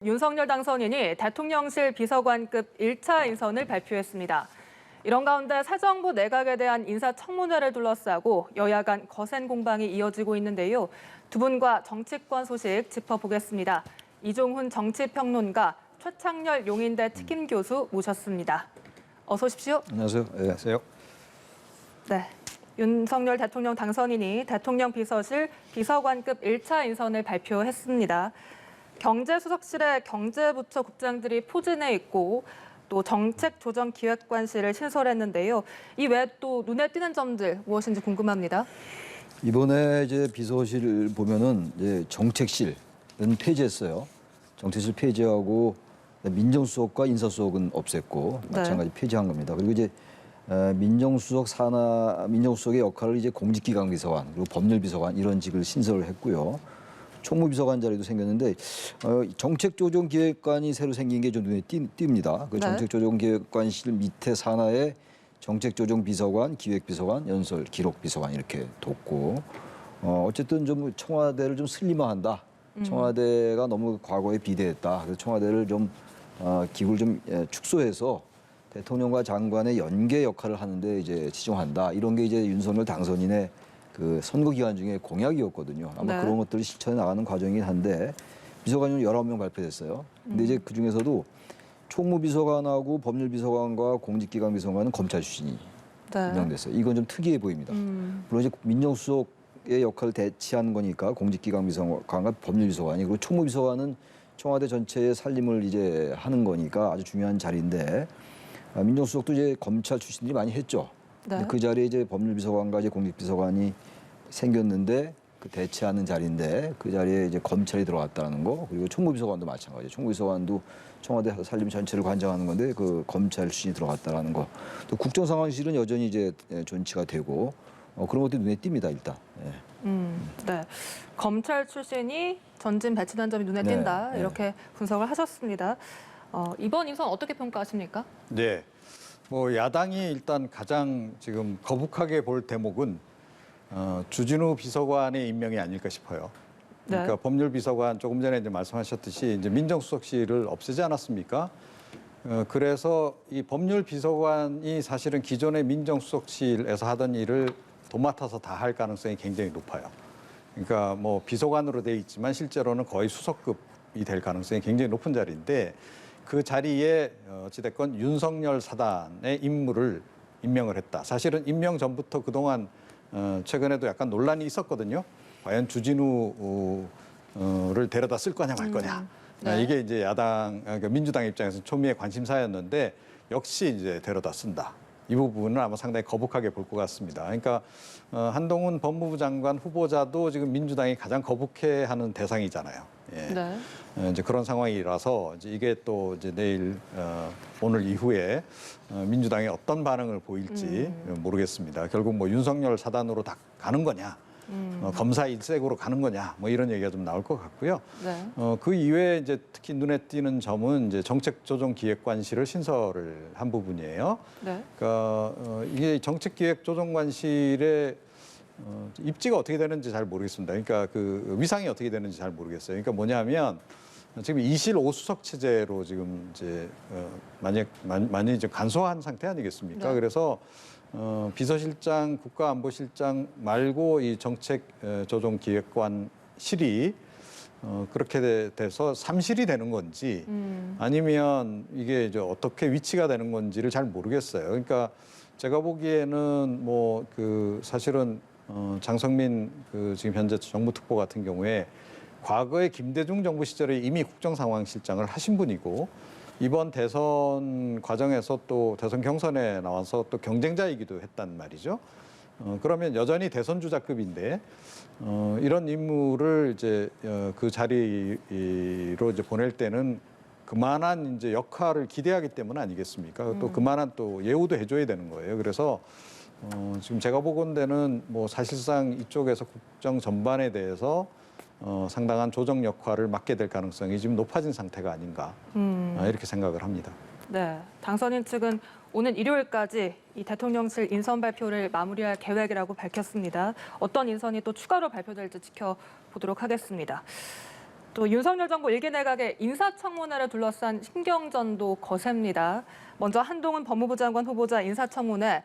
윤석열 당선인이 대통령실 비서관급 1차 인선을 발표했습니다. 이런 가운데 새 정부 내각에 대한 인사청문회를 둘러싸고 여야 간 거센 공방이 이어지고 있는데요. 두 분과 정치권 소식 짚어보겠습니다. 이종훈 정치평론가, 최창렬 용인대 특임교수 모셨습니다. 어서 오십시오. 안녕하세요. 네. 안녕하세요. 네. 윤석열 대통령 당선인이 대통령 비서실 비서관급 1차 인선을 발표했습니다. 경제수석실에 경제부처 국장들이 포진해 있고 또 정책조정기획관실을 신설했는데요. 이 외에 또 눈에 띄는 점들 무엇인지 궁금합니다. 이번에 이제 비서실 보면은 이제 정책실은 폐지했어요. 정책실 폐지하고 민정수석과 인사수석은 없앴고 마찬가지 폐지한 겁니다. 그리고 이제 민정수석의 역할을 이제 공직기강비서관 그리고 법률비서관 이런 직을 신설을 했고요. 총무비서관 자리도 생겼는데 정책조정기획관이 새로 생긴 게 좀 눈에 띕니다. 그 정책조정기획관실 밑에 산하에 정책조정비서관, 기획비서관, 연설, 기록비서관 이렇게 뒀고 어쨌든 좀 청와대를 좀 슬림화한다. 청와대가 너무 과거에 비대했다. 그래서 청와대를 좀 기구를 좀 축소해서 대통령과 장관의 연계 역할을 하는데 이제 치중한다. 이런 게 이제 윤석열 당선인의 그 선거 기간 중에 공약이었거든요. 아마 그런 것들을 실천해 나가는 과정이긴 한데 비서관은 19명 발표됐어요. 근데 이제 그 중에서도 총무비서관하고 법률비서관과 공직기강비서관은 검찰 출신이 임명됐어요. 이건 좀 특이해 보입니다. 물론 이제 민정수석의 역할을 대치하는 거니까 공직기강비서관과 법률비서관이 그리고 총무비서관은 청와대 전체의 살림을 이제 하는 거니까 아주 중요한 자리인데 민정수석도 이제 검찰 출신들이 많이 했죠. 근데 그 자리에 이제 법률비서관과 이제 공직비서관이 생겼는데 그 대체하는 자리인데 그 자리에 이제 검찰이 들어갔다는 거 그리고 총무비서관도 마찬가지예요. 총무비서관도 청와대 살림 전체를 관장하는 건데 그 검찰 출신이 들어갔다라는 거. 또 국정상황실은 여전히 이제 존치가 되고 그런 것들이 눈에 띕니다 일단. 네. 검찰 출신이 전진 배치된 점이 눈에 띈다 이렇게 분석을 하셨습니다. 이번 인선 어떻게 평가하십니까? 네. 뭐 야당이 일단 가장 지금 거북하게 볼 대목은 주진우 비서관의 임명이 아닐까 싶어요. 그러니까 법률비서관 조금 전에 이제 말씀하셨듯이 이제 민정수석실을 없애지 않았습니까? 그래서 이 법률비서관이 사실은 기존의 민정수석실에서 하던 일을 도맡아서 다 할 가능성이 굉장히 높아요. 그러니까 뭐 비서관으로 돼 있지만 실제로는 거의 수석급이 될 가능성이 굉장히 높은 자리인데 그 자리에 어찌됐건 윤석열 사단의 인물을 임명을 했다. 사실은 임명 전부터 그동안 최근에도 약간 논란이 있었거든요. 과연 주진우를 데려다 쓸 거냐 말 거냐. 이게 이제 그러니까 민주당 입장에서는 초미의 관심사였는데 역시 이제 데려다 쓴다. 이 부분은 아마 상당히 거북하게 볼 것 같습니다. 그러니까 한동훈 법무부 장관 후보자도 지금 민주당이 가장 거북해하는 대상이잖아요. 이제 그런 상황이라서 이제 이게 또 이제 내일 오늘 이후에 민주당이 어떤 반응을 보일지 모르겠습니다. 결국 뭐 윤석열 사단으로 다 가는 거냐, 검사 일색으로 가는 거냐, 뭐 이런 얘기가 좀 나올 것 같고요. 그 이외에 이제 특히 눈에 띄는 점은 이제 정책조정기획관실을 신설을 한 부분이에요. 그러니까 이게 정책기획조정관실의 입지가 어떻게 되는지 잘 모르겠습니다. 그러니까 그 위상이 어떻게 되는지 잘 모르겠어요. 그러니까 뭐냐면 지금 2실 5수석 체제로 지금 이제 많이 이제 간소한 상태 아니겠습니까? 그래서 비서실장, 국가안보실장 말고 이 정책조정기획관실이 그렇게 돼서 3실이 되는 건지 아니면 이게 이제 어떻게 위치가 되는 건지를 잘 모르겠어요. 그러니까 제가 보기에는 뭐 그 사실은 장성민 그 지금 현재 정무특보 같은 경우에 과거에 김대중 정부 시절에 이미 국정상황실장을 하신 분이고 이번 대선 과정에서 또 대선 경선에 나와서 또 경쟁자이기도 했단 말이죠. 그러면 여전히 대선 주자급인데 이런 인물을 이제 그 자리로 이제 보낼 때는 그만한 이제 역할을 기대하기 때문 아니겠습니까? 또 그만한 또 예우도 해줘야 되는 거예요. 그래서 지금 제가 보건대는 뭐 사실상 이쪽에서 국정 전반에 대해서 상당한 조정 역할을 맡게 될 가능성이 지금 높아진 상태가 아닌가 이렇게 생각을 합니다. 네, 당선인 측은 오는 일요일까지 이 대통령실 인선 발표를 마무리할 계획이라고 밝혔습니다. 어떤 인선이 또 추가로 발표될지 지켜보도록 하겠습니다. 또 윤석열 정부 1기 내각의 인사청문회를 둘러싼 신경전도 거셉니다. 먼저 한동훈 법무부 장관 후보자 인사청문회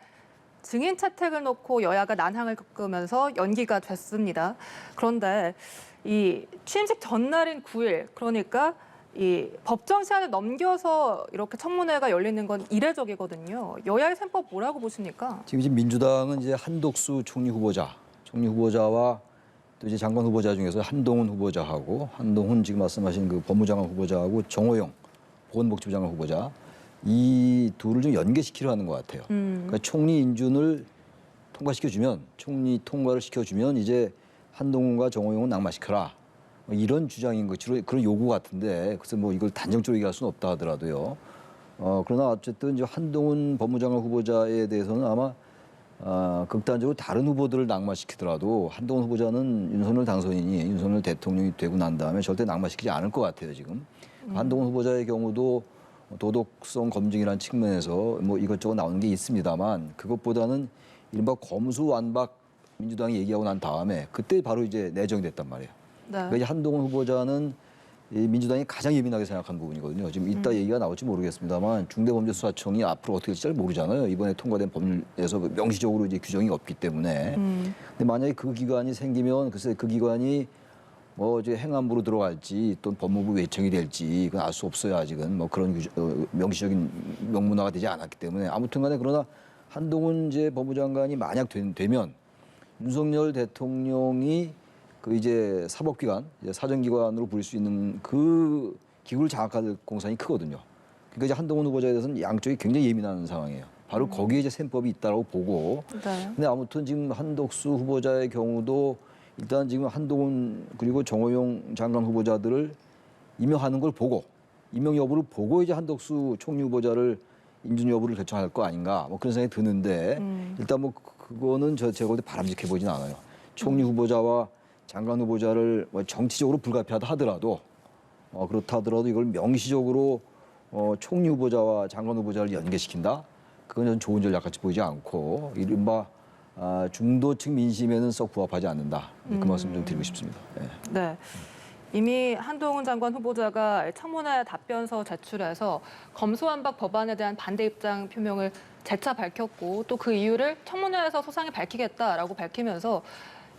증인 채택을 놓고 여야가 난항을 겪으면서 연기가 됐습니다. 그런데 이 취임식 전날인 9일, 그러니까 이 법정 시한을 넘겨서 이렇게 청문회가 열리는 건 이례적이거든요. 여야의 셈법 뭐라고 보십니까? 지금 이제 민주당은 이제 한덕수 총리 후보자와 또 이제 장관 후보자 중에서 한동훈 후보자하고 한동훈 지금 말씀하신 그 법무장관 후보자하고 정호영 보건복지부 장관 후보자 이 둘을 좀 연계시키려 하는 것 같아요. 그러니까 총리 인준을 통과시켜주면 총리 통과를 시켜주면 이제 한동훈과 정호영은 낙마시켜라. 뭐 이런 주장인 것으로 그런 요구 같은데 그래서 뭐 이걸 단정적으로 얘기할 수는 없다 하더라도요. 그러나 어쨌든 이제 한동훈 법무장관 후보자에 대해서는 아마 극단적으로 다른 후보들을 낙마시키더라도 한동훈 후보자는 윤석열 당선인이 윤석열 대통령이 되고 난 다음에 절대 낙마시키지 않을 것 같아요 지금. 한동훈 후보자의 경우도 도덕성 검증이라는 측면에서 뭐 이것저것 나오는 게 있습니다만 그것보다는 이른바 검수완박 민주당이 얘기하고 난 다음에 그때 바로 이제 내정이 됐단 말이에요. 네. 그러니까 이제 한동훈 후보자는 이 민주당이 가장 예민하게 생각한 부분이거든요. 지금 이따 얘기가 나올지 모르겠습니다만 중대범죄수사청이 앞으로 어떻게 될지 잘 모르잖아요. 이번에 통과된 법률에서 명시적으로 이제 규정이 없기 때문에. 근데 만약에 그 기관이 생기면 글쎄 그 기관이 뭐 이제 행안부로 들어갈지 또 법무부 외청이 될지 그건 알 수 없어요 아직은 뭐 그런 명시적인 명문화가 되지 않았기 때문에 아무튼간에 그러나 한동훈 이제 법무장관이 만약 되면 윤석열 대통령이 그 이제 사법기관, 사정기관으로 부를 수 있는 그 기구를 장악할 공산이 크거든요. 그러니까 이제 한동훈 후보자에 대해서는 양쪽이 굉장히 예민한 상황이에요. 바로 거기에 이제 셈법이 있다라고 보고. 네. 근데 아무튼 지금 한덕수 후보자의 경우도 일단 지금 한동훈 그리고 정호영 장관 후보자들을 임명하는 걸 보고 임명 여부를 보고 이제 한덕수 총리 후보자를 인준 여부를 결정할 거 아닌가 뭐 그런 생각이 드는데 일단 뭐 그거는 제가 볼 때 바람직해 보진 않아요. 총리 후보자와 장관 후보자를 뭐 정치적으로 불가피하다 하더라도 그렇다 하더라도 이걸 명시적으로 총리 후보자와 장관 후보자를 연계시킨다? 그건 전 좋은 전략같이 보이지 않고 이른바 중도층 민심에는 썩 부합하지 않는다. 그 말씀 좀 드리고 싶습니다. 네. 네. 이미 한동훈 장관 후보자가 청문회 답변서 제출해서 검수완박 법안에 대한 반대 입장 표명을 재차 밝혔고 또 그 이유를 청문회에서 소상히 밝히겠다라고 밝히면서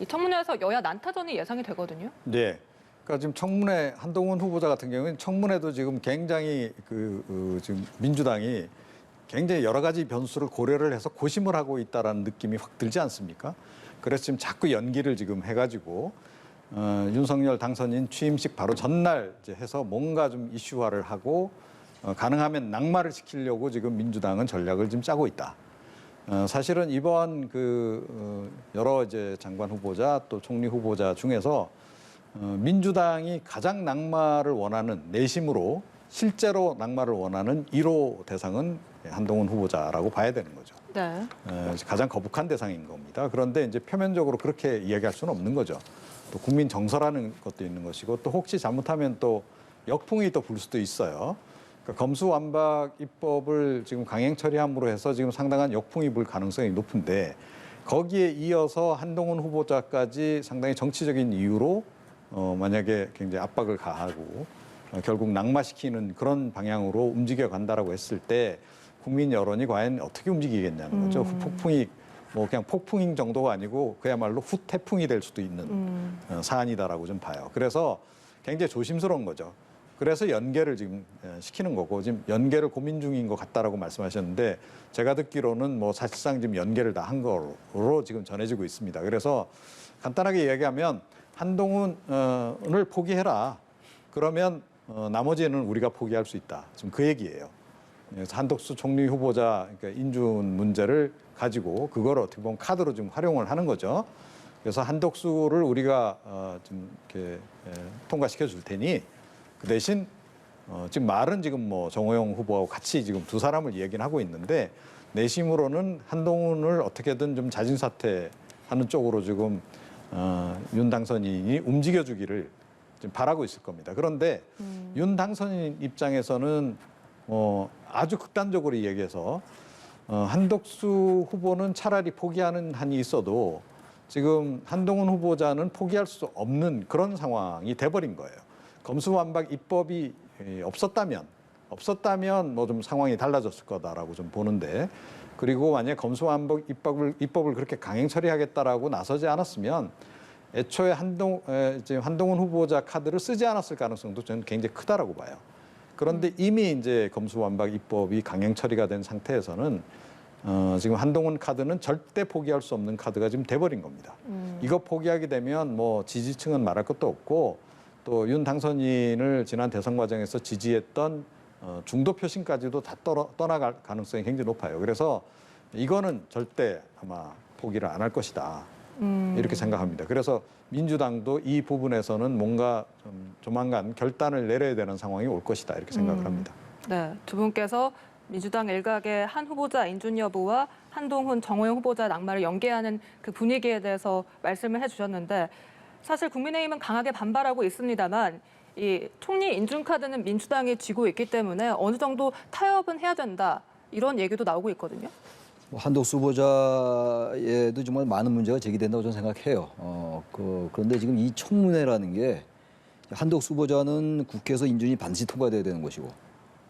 이 청문회에서 여야 난타전이 예상이 되거든요. 네. 그러니까 지금 청문회 한동훈 후보자 같은 경우는 청문회도 지금 굉장히 지금 민주당이 굉장히 여러 가지 변수를 고려를 해서 고심을 하고 있다라는 느낌이 확 들지 않습니까? 그래서 지금 자꾸 연기를 지금 해가지고 윤석열 당선인 취임식 바로 전날 이제 해서 뭔가 좀 이슈화를 하고 가능하면 낙마를 시키려고 지금 민주당은 전략을 지금 짜고 있다. 사실은 이번 여러 이제 장관 후보자 또 총리 후보자 중에서 민주당이 가장 낙마를 원하는 내심으로 실제로 낙마를 원하는 1호 대상은 한동훈 후보자라고 봐야 되는 거죠. 네. 가장 거북한 대상인 겁니다. 그런데 이제 표면적으로 그렇게 이야기할 수는 없는 거죠. 또 국민 정서라는 것도 있는 것이고 또 혹시 잘못하면 또 역풍이 또 불 수도 있어요. 그러니까 검수완박 입법을 지금 강행 처리함으로 해서 지금 상당한 역풍이 불 가능성이 높은데 거기에 이어서 한동훈 후보자까지 상당히 정치적인 이유로 만약에 굉장히 압박을 가하고 결국 낙마시키는 그런 방향으로 움직여 간다라고 했을 때 국민 여론이 과연 어떻게 움직이겠냐는 거죠. 후폭풍이 뭐 그냥 폭풍인 정도가 아니고 그야말로 후태풍이 될 수도 있는 사안이다라고 좀 봐요. 그래서 굉장히 조심스러운 거죠. 그래서 연계를 지금 시키는 거고 지금 연계를 고민 중인 것 같다라고 말씀하셨는데 제가 듣기로는 뭐 사실상 지금 연계를 다 한 거로 지금 전해지고 있습니다. 그래서 간단하게 이야기하면 한동훈을 포기해라. 그러면 나머지는 우리가 포기할 수 있다. 지금 그 얘기예요. 그래서 한덕수 총리 후보자 그러니까 인준 문제를 가지고 그걸 어떻게 보면 카드로 좀 활용을 하는 거죠. 그래서 한덕수를 우리가 좀 이렇게 통과시켜 줄 테니 그 대신 지금 말은 지금 뭐 정호영 후보하고 같이 지금 두 사람을 이야기는 하고 있는데 내심으로는 한동훈을 어떻게든 좀 자진 사퇴하는 쪽으로 지금 윤 당선인이 움직여주기를 지금 바라고 있을 겁니다. 그런데 윤 당선인 입장에서는 아주 극단적으로 얘기해서 한덕수 후보는 차라리 포기하는 한이 있어도 지금 한동훈 후보자는 포기할 수 없는 그런 상황이 돼버린 거예요. 검수완박 입법이 없었다면 뭐 좀 상황이 달라졌을 거다라고 좀 보는데, 그리고 만약 검수완박 입법을 그렇게 강행 처리하겠다라고 나서지 않았으면 애초에 한동훈 후보자 카드를 쓰지 않았을 가능성도 저는 굉장히 크다라고 봐요. 그런데 이미 이제 검수완박 입법이 강행 처리가 된 상태에서는 지금 한동훈 카드는 절대 포기할 수 없는 카드가 지금 돼버린 겁니다. 이거 포기하게 되면 뭐 지지층은 말할 것도 없고, 또 윤 당선인을 지난 대선 과정에서 지지했던 중도 표심까지도 다 떠나갈 가능성이 굉장히 높아요. 그래서 이거는 절대 아마 포기를 안 할 것이다. 이렇게 생각합니다. 그래서 민주당도 이 부분에서는 뭔가 좀 조만간 결단을 내려야 되는 상황이 올 것이다. 이렇게 생각을 합니다. 네, 두 분께서 민주당 일각의 한 후보자 인준 여부와 한동훈, 정호영 후보자 낙마를 연계하는 그 분위기에 대해서 말씀을 해주셨는데, 사실 국민의힘은 강하게 반발하고 있습니다만 이 총리 인준 카드는 민주당이 쥐고 있기 때문에 어느 정도 타협은 해야 된다, 이런 얘기도 나오고 있거든요. 한덕수 후보자에도 정말 많은 문제가 제기된다고 저는 생각해요. 그런데 지금 이 청문회라는 게 한덕수 후보자는 국회에서 인준이 반드시 통과돼야 되는 것이고,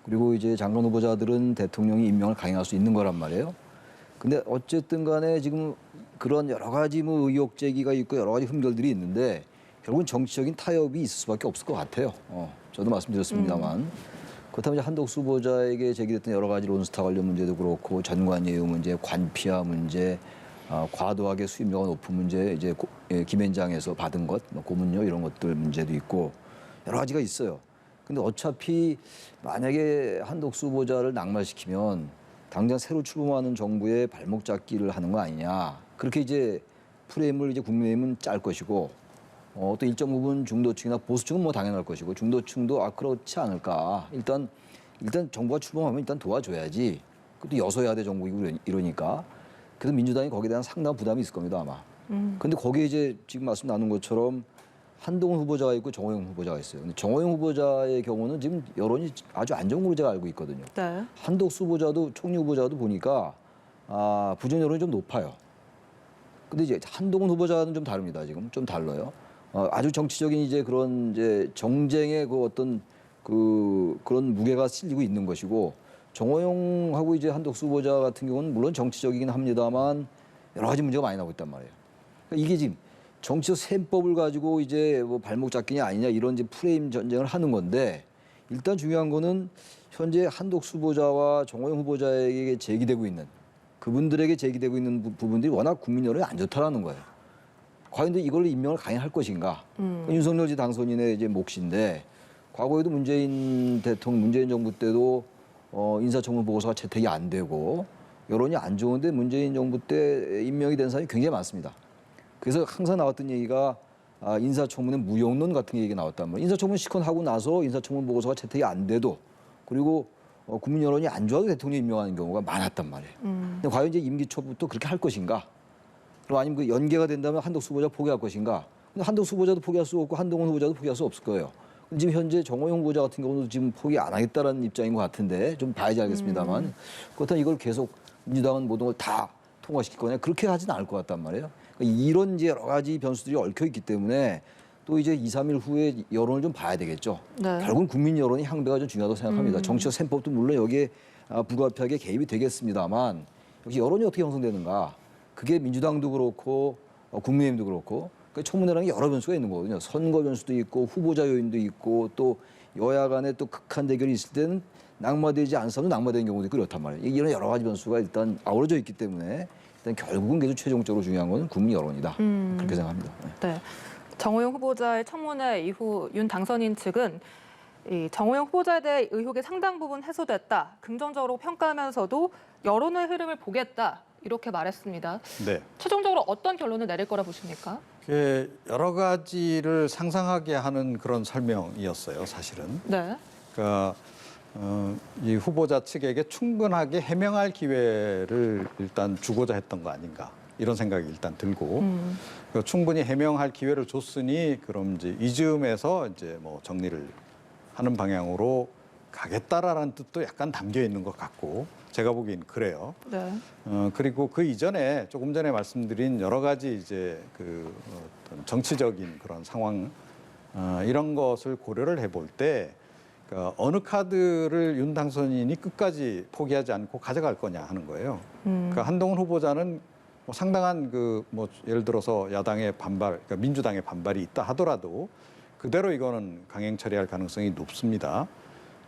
그리고 이제 장관 후보자들은 대통령이 임명을 강행할 수 있는 거란 말이에요. 근데 어쨌든 간에 지금 그런 여러 가지 뭐 의혹 제기가 있고 여러 가지 흠결들이 있는데 결국은 정치적인 타협이 있을 수밖에 없을 것 같아요. 저도 말씀드렸습니다만. 그렇다면 이제 한덕수 후보자에게 제기됐던 여러 가지 론스타 관련 문제도 그렇고, 전관예우 문제, 관피아 문제, 과도하게 수임료가 높은 문제, 이제 김앤장에서 받은 것, 고문료 이런 것들 문제도 있고 여러 가지가 있어요. 근데 어차피 만약에 한덕수 후보자를 낙마시키면 당장 새로 출범하는 정부의 발목 잡기를 하는 거 아니냐. 그렇게 이제 프레임을 이제 국민의힘은 짤 것이고, 또 일정 부분 중도층이나 보수층은 뭐 당연할 것이고, 중도층도 그렇지 않을까. 일단 정부가 출범하면 일단 도와줘야지. 그것도 여소야대 정국이고 이러니까. 그래서 민주당이 거기에 대한 상당한 부담이 있을 겁니다, 아마. 근데 거기에 이제 지금 말씀 나눈 것처럼 한동훈 후보자가 있고 정호영 후보자가 있어요. 근데 정호영 후보자의 경우는 지금 여론이 아주 안정으로 제가 알고 있거든요. 네. 한덕수 후보자도, 총리 후보자도 보니까 부정 여론이 좀 높아요. 근데 이제 한동훈 후보자는 좀 다릅니다. 지금 좀 달라요. 아주 정치적인 이제 그런 이제 정쟁의 그 어떤 그런 무게가 실리고 있는 것이고, 정호영하고 이제 한덕수 후보자 같은 경우는 물론 정치적이긴 합니다만 여러 가지 문제가 많이 나오고 있단 말이에요. 그러니까 이게 지금 정치적 셈법을 가지고 이제 뭐 발목 잡기냐 아니냐 이런 이제 프레임 전쟁을 하는 건데, 일단 중요한 거는 현재 한덕수 후보자와 정호영 후보자에게 제기되고 있는, 그분들에게 제기되고 있는 부분들이 워낙 국민 여론이 안 좋다라는 거예요. 과연 이걸 임명을 강행할 것인가? 윤석열 당선인의 이제 몫인데, 과거에도 문재인 정부 때도 인사청문 보고서가 채택이 안 되고 여론이 안 좋은데 문재인 정부 때 임명이 된 사람이 굉장히 많습니다. 그래서 항상 나왔던 얘기가 인사청문의 무용론 같은 얘기가 나왔단 말이에요. 인사청문 시kon하고 나서 인사청문 보고서가 채택이 안 돼도, 그리고 국민 여론이 안 좋아도 대통령 임명하는 경우가 많았단 말이에요. 근데 과연 이제 임기 초부터 그렇게 할 것인가? 그럼 아니면 그 연계가 된다면 한덕수 후보자 포기할 것인가? 근데 한덕수 후보자도 포기할 수 없고 한동훈 후보자도 포기할 수 없을 거예요. 지금 현재 정호영 후보자 같은 경우도 지금 포기 안 하겠다라는 입장인 것 같은데, 좀 봐야지 알겠습니다만, 그렇다면 이걸 계속 민주당은 모든 걸 다 통과시킬 거냐? 그렇게 하지는 않을 것 같단 말이에요. 그러니까 이런 이제 여러 가지 변수들이 얽혀 있기 때문에 또 이제 2, 3일 후에 여론을 좀 봐야 되겠죠. 네. 결국은 국민 여론이 향배가 좀 중요하다고 생각합니다. 정치적 셈법도 물론 여기에 불가피하게 개입이 되겠습니다만, 역시 여론이 어떻게 형성되는가? 그게 민주당도 그렇고 국민의힘도 그렇고, 그러니까 청문회라는 게 여러 변수가 있는 거거든요. 선거 변수도 있고 후보자 요인도 있고, 또 여야 간에 또 극한 대결이 있을 때는 낙마되지 않은 사람도 낙마되는 경우도 있고 그렇단 말이에요. 이런 여러 가지 변수가 일단 아우러져 있기 때문에 일단 결국은 계속 최종적으로 중요한 건 국민 여론이다. 그렇게 생각합니다. 네. 정호영 후보자의 청문회 이후 윤 당선인 측은 이 정호영 후보자에 대해 의혹이 상당 부분 해소됐다, 긍정적으로 평가하면서도 여론의 흐름을 보겠다, 이렇게 말했습니다. 네. 최종적으로 어떤 결론을 내릴 거라 보십니까? 여러 가지를 상상하게 하는 그런 설명이었어요, 사실은. 네. 그러니까 이 후보자 측에게 충분하게 해명할 기회를 일단 주고자 했던 거 아닌가, 이런 생각이 일단 들고, 충분히 해명할 기회를 줬으니 그럼 이제 이 즈음에서 이제 뭐 정리를 하는 방향으로 가겠다라는 뜻도 약간 담겨 있는 것 같고, 제가 보기엔 그래요. 네. 그리고 그 이전에 조금 전에 말씀드린 여러 가지 이제 그 어떤 정치적인 그런 상황, 이런 것을 고려를 해볼 때 그러니까 어느 카드를 윤 당선인이 끝까지 포기하지 않고 가져갈 거냐 하는 거예요. 그러니까 한동훈 후보자는 뭐 상당한 뭐 예를 들어서 야당의 반발, 그러니까 민주당의 반발이 있다 하더라도 그대로 이거는 강행 처리할 가능성이 높습니다.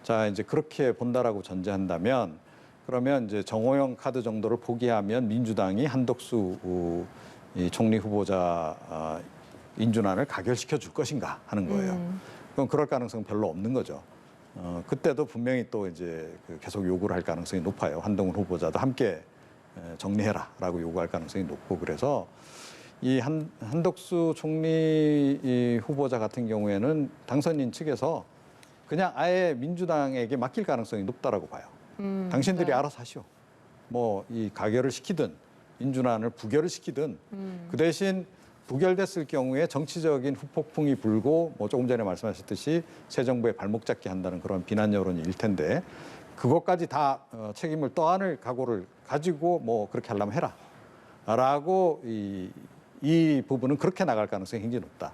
자, 이제 그렇게 본다라고 전제한다면 그러면 이제 정호영 카드 정도를 포기하면 민주당이 한덕수 이 총리 후보자 인준안을 가결시켜 줄 것인가 하는 거예요. 그럼 그럴 가능성은 별로 없는 거죠. 그때도 분명히 또 이제 계속 요구를 할 가능성이 높아요. 한동훈 후보자도 함께 정리해라라고 요구할 가능성이 높고 그래서 이 한덕수 총리 이 후보자 같은 경우에는 당선인 측에서 그냥 아예 민주당에게 맡길 가능성이 높다라고 봐요. 당신들이 네. 알아서 하시오. 뭐 이 가결을 시키든 인준안을 부결을 시키든 그 대신 부결됐을 경우에 정치적인 후폭풍이 불고 뭐 조금 전에 말씀하셨듯이 새 정부에 발목 잡기 한다는 그런 비난 여론이 일 텐데 그것까지 다 책임을 떠안을 각오를 가지고 뭐 그렇게 하려면 해라라고 이 부분은 그렇게 나갈 가능성이 굉장히 높다.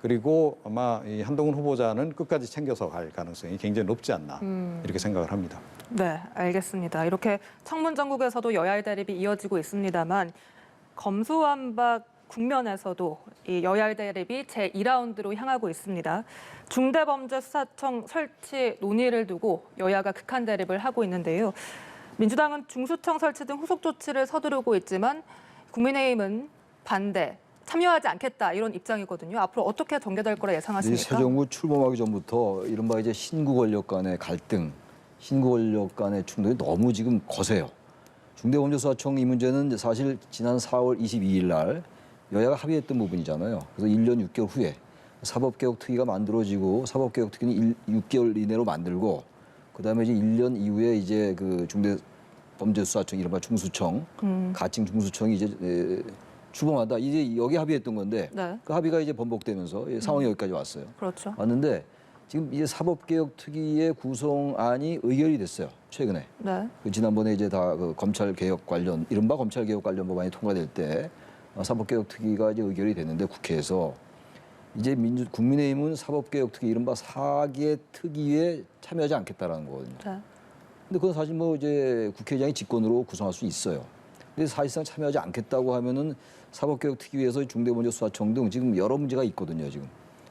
그리고 아마 이 한동훈 후보자는 끝까지 챙겨서 갈 가능성이 굉장히 높지 않나 이렇게 생각을 합니다. 네, 알겠습니다. 이렇게 청문 전국에서도 여야의 대립이 이어지고 있습니다만 검수완박 국면에서도 이 여야의 대립이 제2라운드로 향하고 있습니다. 중대범죄수사청 설치 논의를 두고 여야가 극한 대립을 하고 있는데요. 민주당은 중수청 설치 등 후속 조치를 서두르고 있지만 국민의힘은 반대, 참여하지 않겠다 이런 입장이거든요. 앞으로 어떻게 전개될 거라 이 예상하십니까? 새 정부 출범하기 전부터 이른바 이제 신구 권력 간의 갈등, 신구 권력 간의 충돌이 너무 지금 거세요. 중대범죄수사청 이 문제는 사실 지난 4월 22일 날 여야가 합의했던 부분이잖아요. 그래서 1년 6개월 후에 사법개혁특위가 만들어지고 사법개혁특위는 6개월 이내로 만들고 그다음에 이제 1년 이후에 이제 그 중대범죄수사청 이른바 중수청, 가칭 중수청이 이제 출범한다. 이제 여기 합의했던 건데 네. 그 합의가 이제 번복되면서 상황이 여기까지 왔어요. 그렇죠. 왔는데 지금 이제 사법개혁특위의 구성안이 의결이 됐어요. 최근에. 네. 그 지난번에 이제 다 그 검찰개혁 관련 이른바 검찰개혁 관련 법안이 통과될 때 사법개혁특위가 이제 의결이 됐는데 국회에서 이제 국민의힘은 사법개혁특위 이른바 4개 특위에 참여하지 않겠다라는 거거든요. 네. 근데 그건 사실 뭐 이제 국회의장이 직권으로 구성할 수 있어요. 근데 사실상 참여하지 않겠다고 하면은 사법개혁특위에서 중대범죄수사청 등 지금 여러 문제가 있거든요. 지금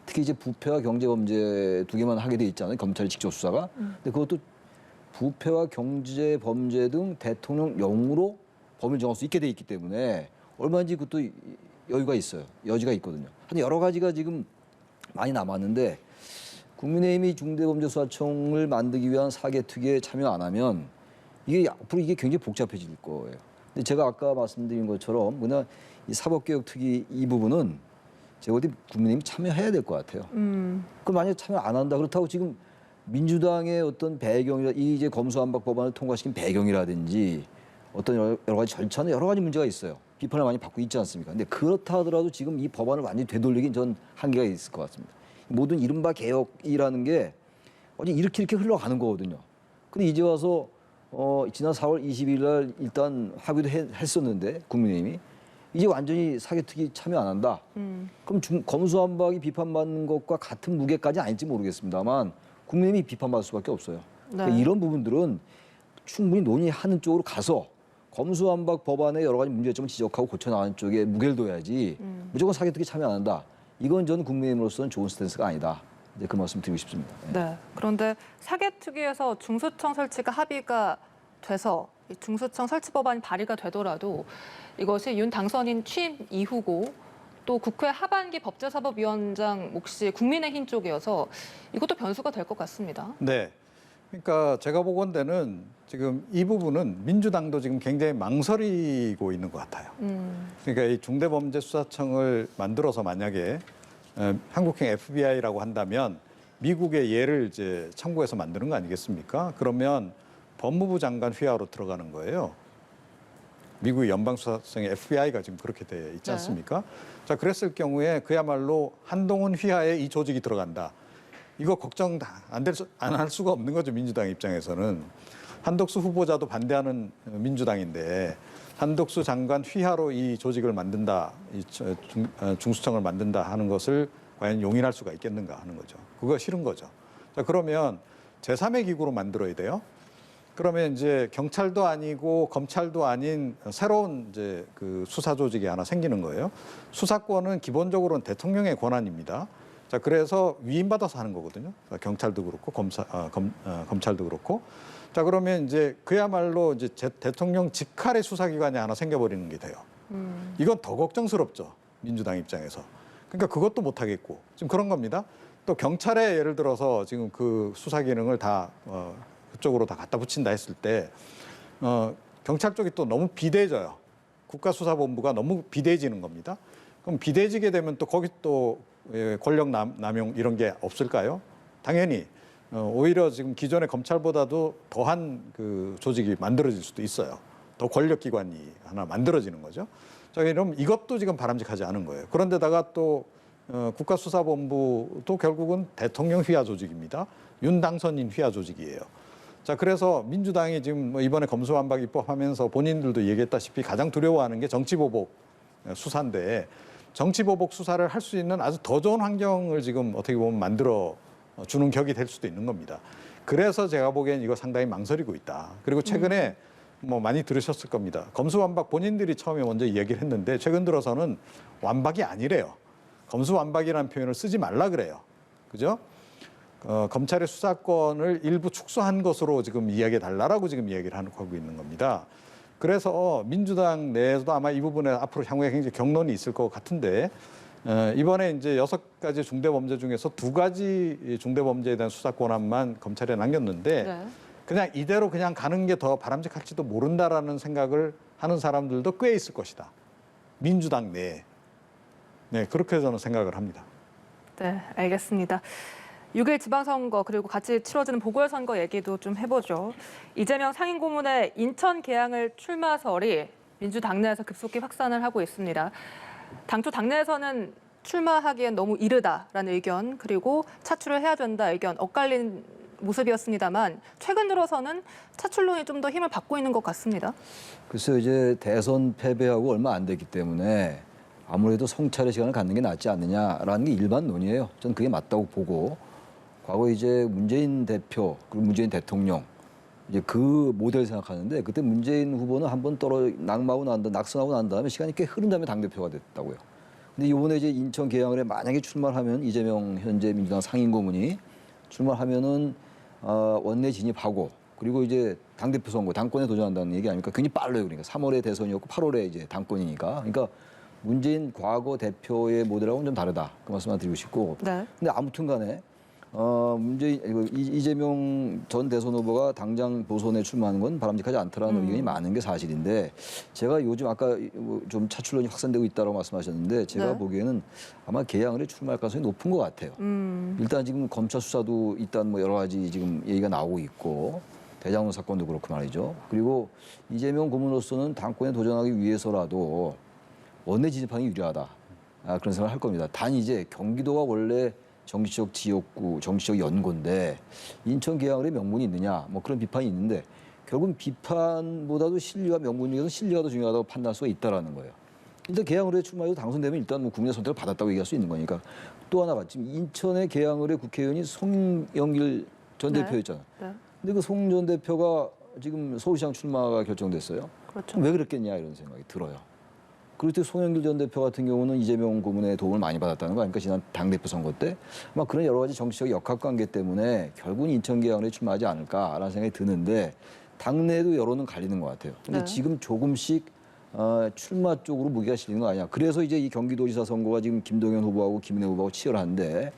특히 이제 부패와 경제범죄 두 개만 하게 돼 있잖아요. 검찰이 직접 수사가. 근데 그것도 부패와 경제범죄 등 대통령령으로 범위를 정할 수 있게 돼 있기 때문에 얼마든지 그것도 여유가 있어요. 여지가 있거든요. 하여튼 여러 가지가 지금 많이 남았는데 국민의힘이 중대범죄수사청을 만들기 위한 4개 특위에 참여 안 하면 이게 앞으로 이게 굉장히 복잡해질 거예요. 근데 제가 아까 말씀드린 것처럼 그냥 이 사법개혁특위 이 부분은 제가 어디 국민의힘이 참여해야 될 것 같아요. 그럼 만약에 참여 안 한다 그렇다고 지금 민주당의 어떤 배경이라 이 이제 검수완박 법안을 통과시킨 배경이라든지 어떤 여러 가지 절차는 여러 가지 문제가 있어요. 비판을 많이 받고 있지 않습니까? 근데 그렇다 하더라도 지금 이 법안을 완전히 되돌리긴 전 한계가 있을 것 같습니다. 모든 이른바 개혁이라는 게 어제 이렇게 흘러가는 거거든요. 근데 이제 와서 지난 4월 20일 날 일단 합의도 했었는데 국민의힘이 이제 완전히 사개특위 참여 안 한다. 그럼 검수완박이 비판받는 것과 같은 무게까지는 아닐지 모르겠습니다만 국민의힘이 비판받을 수밖에 없어요. 네. 그러니까 이런 부분들은 충분히 논의하는 쪽으로 가서 검수완박 법안의 여러 가지 문제점을 지적하고 고쳐나가는 쪽에 무게를 둬야지 무조건 사개특위 참여 안 한다. 이건 전 국민의힘으로서는 좋은 스탠스가 아니다. 이제 그 말씀 드리고 싶습니다. 네. 그런데 사개특위에서 중수청 설치가 합의가 돼서 이 중수청 설치 법안이 발의가 되더라도 이것이 윤 당선인 취임 이후고 또 국회 하반기 법제사법위원장 몫이 국민의힘 쪽이어서 이것도 변수가 될 것 같습니다. 네. 그러니까 제가 보건대는 지금 이 부분은 민주당도 지금 굉장히 망설이고 있는 것 같아요. 그러니까 이 중대범죄수사청을 만들어서 만약에 한국형 FBI라고 한다면 미국의 예를 이제 참고해서 만드는 거 아니겠습니까? 그러면 법무부 장관 휘하로 들어가는 거예요. 미국의 연방수사청의 FBI가 지금 그렇게 돼 있지 않습니까? 자, 그랬을 경우에 그야말로 한동훈 휘하에 이 조직이 들어간다. 이거 걱정 안 할 수가 없는 거죠, 민주당 입장에서는. 한덕수 후보자도 반대하는 민주당인데 한덕수 장관 휘하로 이 조직을 만든다, 이 중수청을 만든다 하는 것을 과연 용인할 수가 있겠는가 하는 거죠. 그거 싫은 거죠. 자, 그러면 제3의 기구로 만들어야 돼요. 그러면 이제 경찰도 아니고 검찰도 아닌 새로운 이제 그 수사 조직이 하나 생기는 거예요. 수사권은 기본적으로는 대통령의 권한입니다. 자, 그래서 위임받아서 하는 거거든요. 경찰도 그렇고 검찰도 그렇고. 자, 그러면 이제 그야말로 이제 대통령 직할의 수사기관이 하나 생겨버리는 게 돼요. 이건 더 걱정스럽죠. 민주당 입장에서. 그러니까 그것도 못 하겠고 지금 그런 겁니다. 또 경찰에 예를 들어서 지금 그 수사 기능을 다 그쪽으로 다 갖다 붙인다 했을 때 경찰 쪽이 또 너무 비대해져요. 국가수사본부가 너무 비대해지는 겁니다. 그럼 비대해지게 되면 또 거기 또 권력 남용 이런 게 없을까요? 당연히 오히려 지금 기존의 검찰보다도 더한 그 조직이 만들어질 수도 있어요. 더 권력기관이 하나 만들어지는 거죠. 자, 그럼 이것도 지금 바람직하지 않은 거예요. 그런데다가 또 국가수사본부도 결국은 대통령 휘하 조직입니다. 윤 당선인 휘하 조직이에요. 자, 그래서 민주당이 지금 뭐 이번에 검수완박 입법하면서 본인들도 얘기했다시피 가장 두려워하는 게 정치보복 수사인데 정치보복 수사를 할 수 있는 아주 더 좋은 환경을 지금 어떻게 보면 만들어 주는 격이 될 수도 있는 겁니다. 그래서 제가 보기엔 이거 상당히 망설이고 있다. 그리고 최근에 뭐 많이 들으셨을 겁니다. 검수완박 본인들이 처음에 먼저 이야기를 했는데 최근 들어서는 완박이 아니래요. 검수완박이라는 표현을 쓰지 말라 그래요. 그죠? 검찰의 수사권을 일부 축소한 것으로 지금 이야기해 달라라고 지금 이야기를 하고 있는 겁니다. 그래서 민주당 내에서도 아마 이 부분에 앞으로 향후에 굉장히 경론이 있을 것 같은데 이번에 이제 6가지 중대범죄 중에서 2가지 중대범죄에 대한 수사 권한만 검찰에 남겼는데 네. 그냥 이대로 그냥 가는 게 더 바람직할지도 모른다라는 생각을 하는 사람들도 꽤 있을 것이다. 민주당 내에. 네, 그렇게 저는 생각을 합니다. 네, 알겠습니다. 6일 지방선거 그리고 같이 치러지는 보궐선거 얘기도 좀 해보죠. 이재명 상임고문의 인천 계양을 출마설이 민주당 내에서 급속히 확산을 하고 있습니다. 당초 당내에서는 출마하기엔 너무 이르다라는 의견 그리고 차출을 해야 된다 의견 엇갈린 모습이었습니다만 최근 들어서는 차출론이 좀 더 힘을 받고 있는 것 같습니다. 글쎄요, 이제 대선 패배하고 얼마 안 됐기 때문에 아무래도 성찰의 시간을 갖는 게 낫지 않느냐라는 게 일반 논의예요. 저는 그게 맞다고 보고 과거 이제 문재인 대표 그리고 문재인 대통령 이제 그 모델 생각하는데 그때 문재인 후보는 한번 낙선하고 난 다음에 시간이 꽤 흐른 다음에 당대표가 됐다고요. 근데 이번에 이제 인천 계양을에 만약에 출마를 하면 이재명 현재 민주당 상임고문이 출마하면은 원내 진입하고 그리고 이제 당대표 선거 당권에 도전한다는 얘기 아닙니까? 굉장히 빨라요. 그러니까 3월에 대선이었고 8월에 이제 당권이니까. 그러니까 문재인 과거 대표의 모델하고는 좀 다르다. 그 말씀만 드리고 싶고. 네. 근데 아무튼 간에 이재명 전 대선 후보가 당장 보선에 출마하는 건 바람직하지 않다라는 의견이 많은 게 사실인데 제가 요즘 아까 좀 차출론이 확산되고 있다고 말씀하셨는데 제가 네. 보기에는 아마 계양을에 출마할 가능성이 높은 것 같아요. 일단 지금 검찰 수사도 일단 뭐 여러 가지 지금 얘기가 나오고 있고 대장동 사건도 그렇고 말이죠. 그리고 이재명 고문으로서는 당권에 도전하기 위해서라도 원내 진입하는 게 유리하다. 그런 생각을 할 겁니다. 단 이제 경기도가 원래 정치적 지역구, 정치적 연고인데 인천 계양을에 명분이 있느냐 뭐 그런 비판이 있는데 결국은 비판보다도 실리와 명분 중에서 실리가 더 중요하다고 판단할 수가 있다라는 거예요. 일단 계양을에 출마해서 당선되면 일단 뭐 국민의 선택을 받았다고 얘기할 수 있는 거니까 또 하나가 지금 인천의 계양을의 국회의원이 송영길 전 네. 대표였잖아요. 네. 근데 그 송 전 대표가 지금 서울시장 출마가 결정됐어요. 그렇죠. 왜 그랬겠냐 이런 생각이 들어요. 그럴 때 송영길 전 대표 같은 경우는 이재명 고문의 도움을 많이 받았다는 거 아닙니까? 지난 당대표 선거 때. 아마 그런 여러 가지 정치적 역학관계 때문에 결국은 인천 계양을에 출마하지 않을까라는 생각이 드는데 당내에도 여론은 갈리는 것 같아요. 근데 네. 지금 조금씩 출마 쪽으로 무게가 실리는 거 아니야. 그래서 이제 이 경기도지사 선거가 지금 김동연 후보하고 김은혜 후보하고 치열한데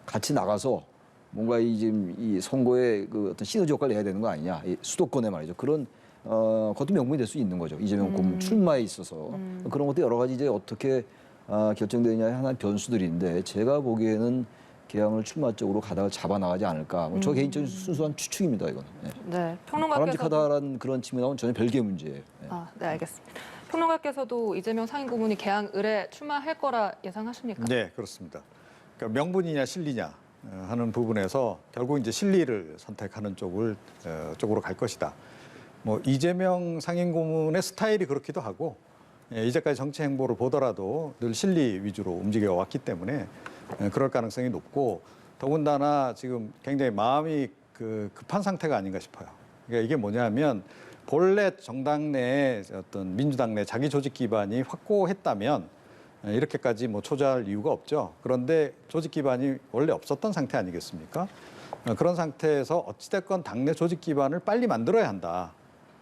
같이 나가서 뭔가 지금 이 선거에 그 어떤 시너지 효과를 내야 되는 거 아니냐. 이 수도권에 말이죠. 그런 그것도 명분이 될 수 있는 거죠. 이재명 고문 출마에 있어서 그런 것도 여러 가지 이제 어떻게 결정되느냐의 하나의 변수들인데 제가 보기에는 계양을 출마 쪽으로 가다가 잡아나가지 않을까. 저 개인적인 순수한 추측입니다. 이거는. 네. 네. 평론가께서 바람직하다라는 그런 측면하고는 전혀 별개의 문제예요. 네. 네, 알겠습니다. 평론가께서도 이재명 상임고문이 계양을에 출마할 거라 예상하십니까? 네, 그렇습니다. 그러니까 명분이냐 실리냐 하는 부분에서 결국 이제 실리를 선택하는 쪽으로 갈 것이다. 뭐 이재명 상임고문의 스타일이 그렇기도 하고 이제까지 정치 행보를 보더라도 늘 실리 위주로 움직여 왔기 때문에 그럴 가능성이 높고 더군다나 지금 굉장히 마음이 급한 상태가 아닌가 싶어요. 그러니까 이게 뭐냐면 본래 정당 내에 어떤 민주당 내 자기 조직 기반이 확고했다면 이렇게까지 뭐 초조할 이유가 없죠. 그런데 조직 기반이 원래 없었던 상태 아니겠습니까? 그런 상태에서 어찌됐건 당내 조직 기반을 빨리 만들어야 한다.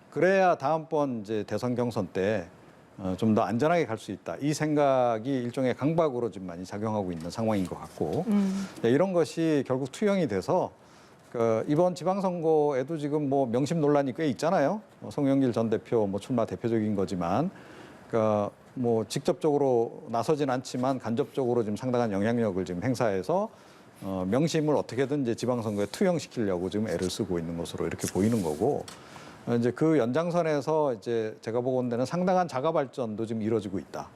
그래야 다음번 이제 대선 경선 때 좀 더 안전하게 갈 수 있다. 이 생각이 일종의 강박으로 좀 많이 작용하고 있는 상황인 것 같고 이런 것이 결국 투영이 돼서 이번 지방선거에도 지금 뭐 명심 논란이 꽤 있잖아요. 송영길 전 대표 뭐 출마 대표적인 거지만 뭐 직접적으로 나서진 않지만 간접적으로 지금 상당한 영향력을 지금 행사해서 명심을 어떻게든 이제 지방선거에 투영시키려고 지금 애를 쓰고 있는 것으로 이렇게 보이는 거고 이제 그 연장선에서 이제 제가 보건대는 상당한 자가 발전도 지금 이루어지고 있다.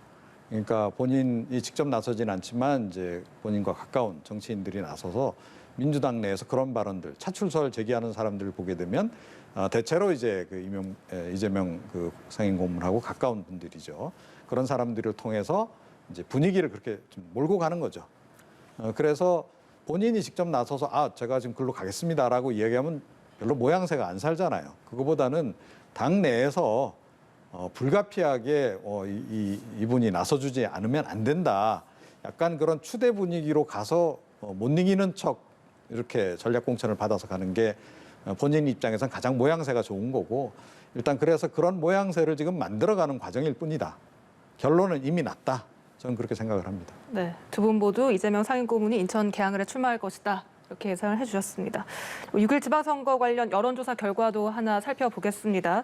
그러니까 본인이 직접 나서진 않지만 이제 본인과 가까운 정치인들이 나서서 민주당 내에서 그런 발언들, 차출설 제기하는 사람들을 보게 되면 대체로 이제 이재명 그 상임 고문하고 가까운 분들이죠. 그런 사람들을 통해서 이제 분위기를 그렇게 좀 몰고 가는 거죠. 그래서 본인이 직접 나서서 제가 지금 글로 가겠습니다라고 이야기하면 별로 모양새가 안 살잖아요. 그거보다는 당 내에서 불가피하게 이분이 나서주지 않으면 안 된다. 약간 그런 추대 분위기로 가서 못 이기는 척 이렇게 전략 공천을 받아서 가는 게 본인 입장에서는 가장 모양새가 좋은 거고 일단 그래서 그런 모양새를 지금 만들어가는 과정일 뿐이다. 결론은 이미 났다. 저는 그렇게 생각을 합니다. 네, 두 분 모두 이재명 상임고문이 인천 계양을에 출마할 것이다. 이렇게 예상을 해주셨습니다. 6일 지방선거 관련 여론조사 결과도 하나 살펴보겠습니다.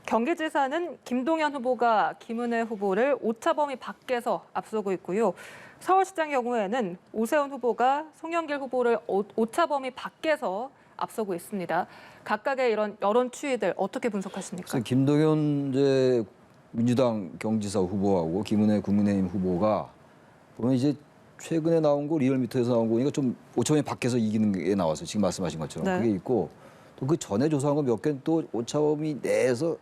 경기지사는 김동연 후보가 김은혜 후보를 오차 범위 밖에서 앞서고 있고요. 서울시장 경우에는 오세훈 후보가 송영길 후보를 오차 범위 밖에서 앞서고 있습니다. 각각의 이런 여론 추이들 어떻게 분석하십니까? 김동연 이제 민주당 경지사 후보하고 김은혜 국민의힘 후보가 보면 이제 최근에 나온 거 리얼미터에서 나온 거니까 좀 오차범위 밖에서 이기는 게 나왔어요. 지금 말씀하신 것처럼 네. 그게 있고 또 그 전에 조사한 거 몇 개는 또 오차범위 내에서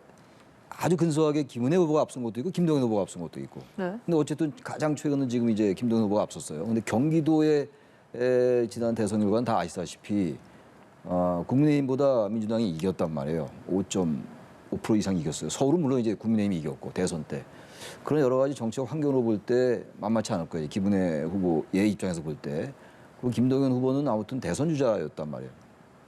아주 근소하게 김은혜 후보가 앞선 것도 있고 김동연 후보가 앞선 것도 있고. 네. 근데 어쨌든 가장 최근은 지금 이제 김동연 후보가 앞섰어요. 근데 경기도의 지난 대선 결과는 다 아시다시피 국민의힘보다 민주당이 이겼단 말이에요. 5.5% 이상 이겼어요. 서울은 물론 이제 국민의힘이 이겼고 대선 때. 그런 여러 가지 정치적 환경으로 볼 때 만만치 않을 거예요. 김은혜 후보의 입장에서 볼 때. 그리고 김동연 후보는 아무튼 대선 주자였단 말이에요.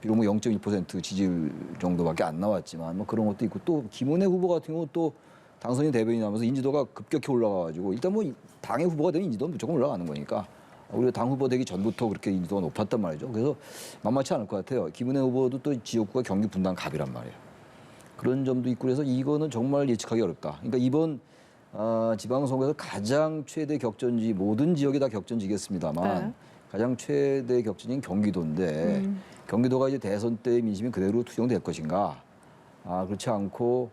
비록 뭐 0.1% 지지율 정도밖에 안 나왔지만 뭐 그런 것도 있고 또 김은혜 후보 같은 경우 또 당선인 대변인 하면서 인지도가 급격히 올라가가지고 일단 뭐 당의 후보가 되면 인지도는 무조건 올라가는 거니까 우리가 당 후보 되기 전부터 그렇게 인지도가 높았단 말이죠. 그래서 만만치 않을 것 같아요. 김은혜 후보도 또 지역구가 경기 분당 갑이란 말이에요. 그런 점도 있고 그래서 이거는 정말 예측하기 어렵다. 그러니까 이번 지방선거에서 가장 최대 격전지 모든 지역이 다 격전지겠습니다만 네. 가장 최대 격전지인 경기도인데 경기도가 이제 대선 때 민심이 그대로 투영될 것인가? 그렇지 않고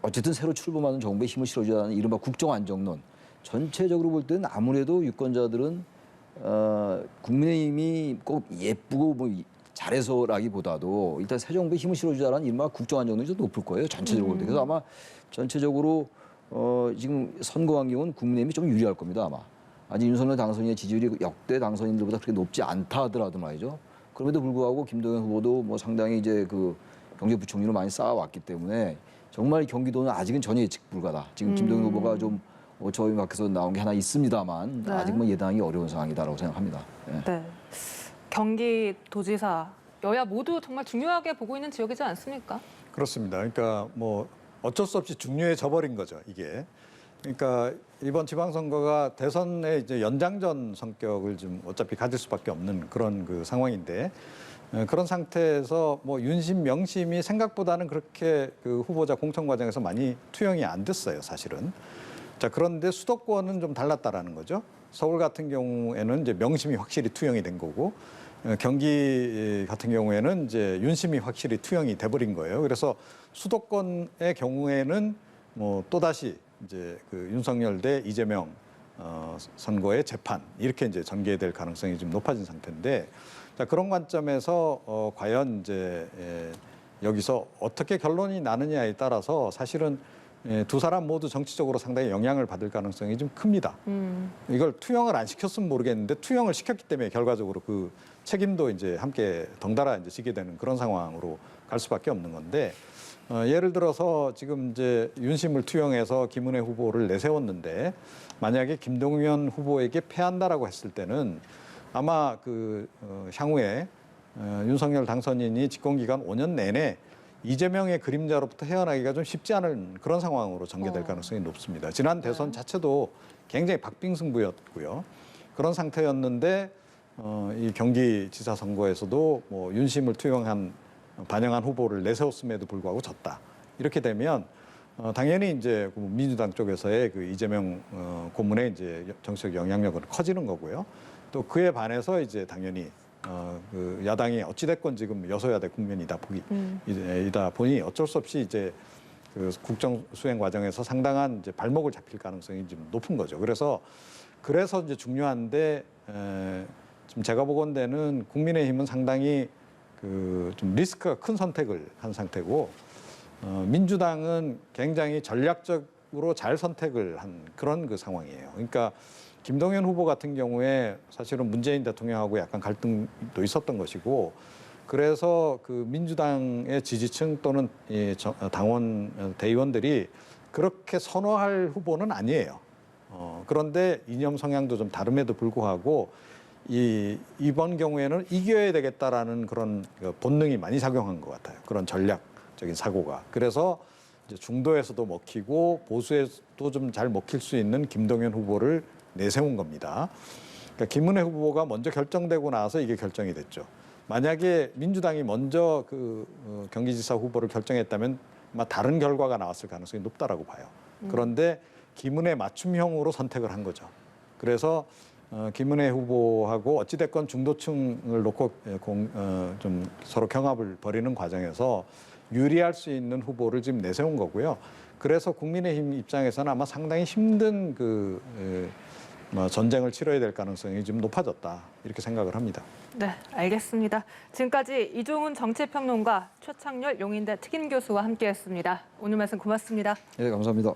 어쨌든 새로 출범하는 정부에 힘을 실어주자는 이른바 국정안정론. 전체적으로 볼 때는 아무래도 유권자들은 국민의힘이 꼭 예쁘고 뭐 잘해서라기보다도 일단 새 정부에 힘을 실어주자는 이른바 국정안정론이 좀 높을 거예요. 전체적으로. 그래서 아마 전체적으로 지금 선거 환경은 국민의힘이 좀 유리할 겁니다. 아마. 아직 윤석열 당선인의 지지율이 역대 당선인들보다 그렇게 높지 않다 하더라도 말이죠. 그럼에도 불구하고 김동연 후보도 뭐 상당히 이제 그 경제부총리로 많이 쌓아왔기 때문에 정말 경기도는 아직은 전혀 예측 불가다. 지금 김동연 후보가 좀 저희 밖에서 나온 게 하나 있습니다만 네. 아직 뭐 예단하기 어려운 상황이다라고 생각합니다. 네. 네. 경기도지사 여야 모두 정말 중요하게 보고 있는 지역이지 않습니까? 그렇습니다. 그러니까 뭐 어쩔 수 없이 중요해져 버린 거죠, 이게. 그러니까 이번 지방선거가 대선의 이제 연장전 성격을 좀 어차피 가질 수밖에 없는 그런 그 상황인데 그런 상태에서 뭐 윤심 명심이 생각보다는 그렇게 그 후보자 공천 과정에서 많이 투영이 안 됐어요, 사실은. 자, 그런데 수도권은 좀 달랐다라는 거죠. 서울 같은 경우에는 이제 명심이 확실히 투영이 된 거고 경기 같은 경우에는 이제 윤심이 확실히 투영이 돼버린 거예요. 그래서 수도권의 경우에는 뭐 또다시 이제 그 윤석열 대 이재명 선거의 재판 이렇게 이제 전개될 가능성이 좀 높아진 상태인데 자, 그런 관점에서 과연 이제 여기서 어떻게 결론이 나느냐에 따라서 사실은 두 사람 모두 정치적으로 상당히 영향을 받을 가능성이 좀 큽니다. 이걸 투영을 안 시켰으면 모르겠는데 투영을 시켰기 때문에 결과적으로 그 책임도 이제 함께 덩달아 이제 지게 되는 그런 상황으로 갈 수밖에 없는 건데 예를 들어서 지금 이제 윤심을 투영해서 김은혜 후보를 내세웠는데 만약에 김동연 후보에게 패한다라고 했을 때는 아마 그 향후에 윤석열 당선인이 집권기간 5년 내내 이재명의 그림자로부터 헤어나기가 좀 쉽지 않은 그런 상황으로 전개될 가능성이 높습니다. 지난 대선 자체도 굉장히 박빙승부였고요. 그런 상태였는데 이 경기지사 선거에서도 뭐 윤심을 반영한 후보를 내세웠음에도 불구하고 졌다. 이렇게 되면 당연히 이제 민주당 쪽에서의 그 이재명 고문의 이제 정치적 영향력은 커지는 거고요. 또 그에 반해서 이제 당연히 그 야당이 어찌됐건 지금 여소야대 국면이다 보니 어쩔 수 없이 이제 그 국정 수행 과정에서 상당한 이제 발목을 잡힐 가능성이 좀 높은 거죠. 그래서 이제 중요한데 지금 제가 보건대는 국민의힘은 상당히 그 좀 리스크가 큰 선택을 한 상태고 민주당은 굉장히 전략적으로 잘 선택을 한 그런 그 상황이에요. 그러니까 김동연 후보 같은 경우에 사실은 문재인 대통령하고 약간 갈등도 있었던 것이고 그래서 그 민주당의 지지층 또는 이 당원 대의원들이 그렇게 선호할 후보는 아니에요. 그런데 이념 성향도 좀 다름에도 불구하고 이번 경우에는 이겨야 되겠다라는 그런 본능이 많이 작용한 것 같아요. 그런 전략적인 사고가. 그래서 이제 중도에서도 먹히고 보수에서도 좀 잘 먹힐 수 있는 김동연 후보를 내세운 겁니다. 그러니까 김은혜 후보가 먼저 결정되고 나서 이게 결정이 됐죠. 만약에 민주당이 먼저 그 경기지사 후보를 결정했다면 아마 다른 결과가 나왔을 가능성이 높다라고 봐요. 그런데 김은혜 맞춤형으로 선택을 한 거죠. 그래서 김은혜 후보하고 어찌됐건 중도층을 놓고 좀 서로 경합을 벌이는 과정에서 유리할 수 있는 후보를 지금 내세운 거고요. 그래서 국민의힘 입장에서는 아마 상당히 힘든 전쟁을 치러야 될 가능성이 좀 높아졌다 이렇게 생각을 합니다. 네, 알겠습니다. 지금까지 이종훈 정치평론가, 최창렬 용인대 특임교수와 함께했습니다. 오늘 말씀 고맙습니다. 네, 감사합니다.